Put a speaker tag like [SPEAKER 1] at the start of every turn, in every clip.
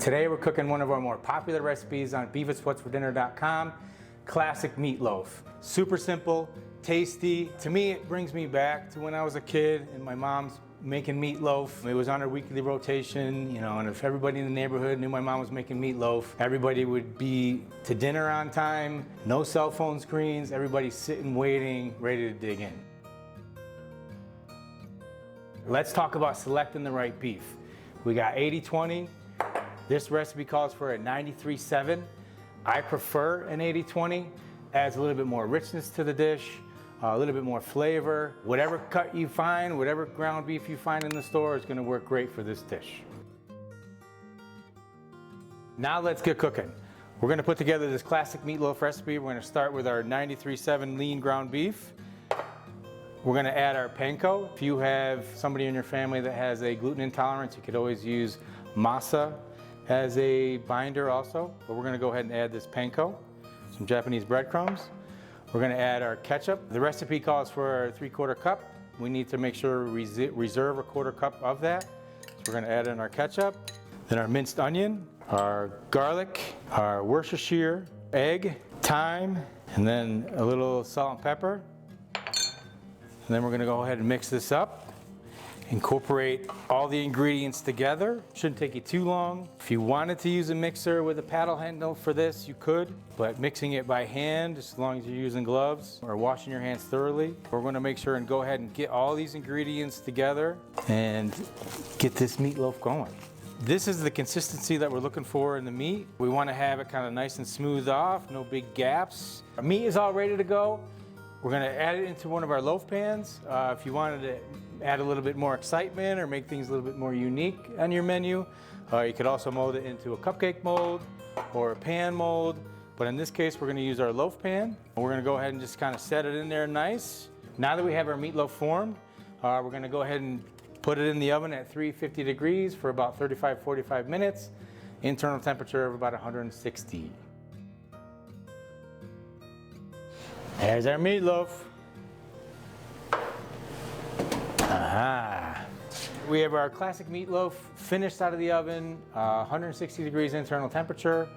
[SPEAKER 1] Today we're cooking one of our more popular recipes on beefit'swhatsfordinner.com, classic meatloaf. Super simple, tasty. To me, it brings me back to when I was a kid and my mom's making meatloaf. It was on her weekly rotation, you know, and if everybody in the neighborhood knew my mom was making meatloaf, everybody would be to dinner on time, no cell phone screens, everybody sitting, waiting, ready to dig in. Let's talk about selecting the right beef. We got 80-20. This recipe calls for a 93-7. I prefer an 80-20. Adds a little bit more richness to the dish, a little bit more flavor. Whatever cut you find, whatever ground beef you find in the store is gonna work great for this dish. Now let's get cooking. We're gonna put together this classic meatloaf recipe. We're gonna start with our 93-7 lean ground beef. We're gonna add our panko. If you have somebody in your family that has a gluten intolerance, you could always use masa as a binder also, but we're gonna go ahead and add this panko, some Japanese breadcrumbs. We're gonna add our ketchup. The recipe calls for a 3/4 cup. We need to make sure we reserve a 1/4 cup of that. So we're gonna add in our ketchup, then our minced onion, our garlic, our Worcestershire, egg, thyme, and then a little salt and pepper. And then we're gonna go ahead and mix this up. Incorporate all the ingredients together. Shouldn't take you too long. If you wanted to use a mixer with a paddle handle for this, you could, but mixing it by hand, as long as you're using gloves or washing your hands thoroughly. We're gonna make sure and go ahead and get all these ingredients together and get this meatloaf going. This is the consistency that we're looking for in the meat. We wanna have it kind of nice and smooth off, no big gaps. Our meat is all ready to go. We're gonna add it into one of our loaf pans. If you wanted to add a little bit more excitement or make things a little bit more unique on your menu, you could also mold it into a cupcake mold or a pan mold. But in this case, we're gonna use our loaf pan. We're gonna go ahead and just kind of set it in there nice. Now that we have our meatloaf formed, we're gonna go ahead and put it in the oven at 350 degrees for about 35-45 minutes. Internal temperature of about 160. There's our meatloaf. Aha. We have our classic meatloaf finished out of the oven, 160 degrees internal temperature.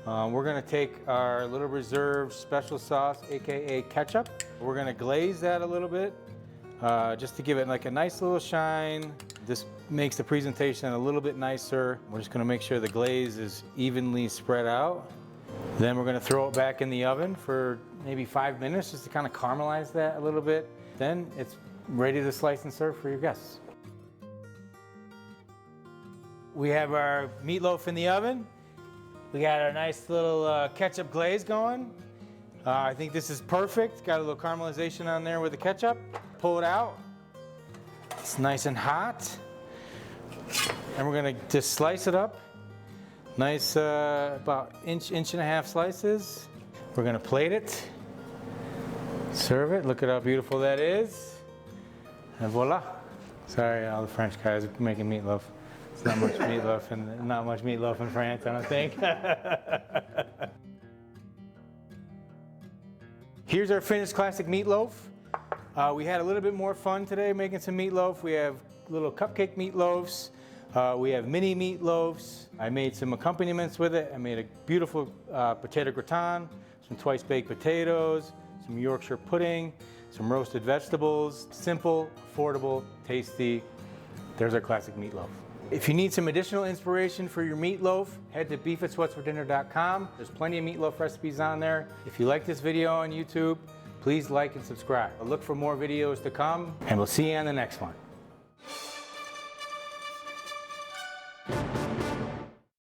[SPEAKER 1] We're gonna take our little reserve special sauce, AKA ketchup. We're gonna glaze that a little bit, just to give it like a nice little shine. This makes the presentation a little bit nicer. We're just gonna make sure the glaze is evenly spread out. Then we're gonna throw it back in the oven for maybe 5 minutes just to kind of caramelize that a little bit. Then it's ready to slice and serve for your guests. We have our meatloaf in the oven. We got our nice little ketchup glaze going. I think this is perfect. Got a little caramelization on there with the ketchup. Pull it out. It's nice and hot. And we're gonna just slice it up. Nice, about inch and a half slices. We're gonna plate it, serve it. Look at how beautiful that is. And voila. Sorry, all the French guys making meatloaf. It's not much meatloaf and not much meatloaf in France, I don't think. Here's our finished classic meatloaf. We had a little bit more fun today making some meatloaf. We have little cupcake meatloafs. We have mini meatloafs. I made some accompaniments with it. I made a beautiful potato gratin, some twice baked potatoes, some Yorkshire pudding, some roasted vegetables. Simple, affordable, tasty. There's our classic meatloaf. If you need some additional inspiration for your meatloaf, head to beefit'swhatsfordinner.com. There's plenty of meatloaf recipes on there. If you like this video on YouTube, please like and subscribe. Look for more videos to come, and we'll see you on the next one.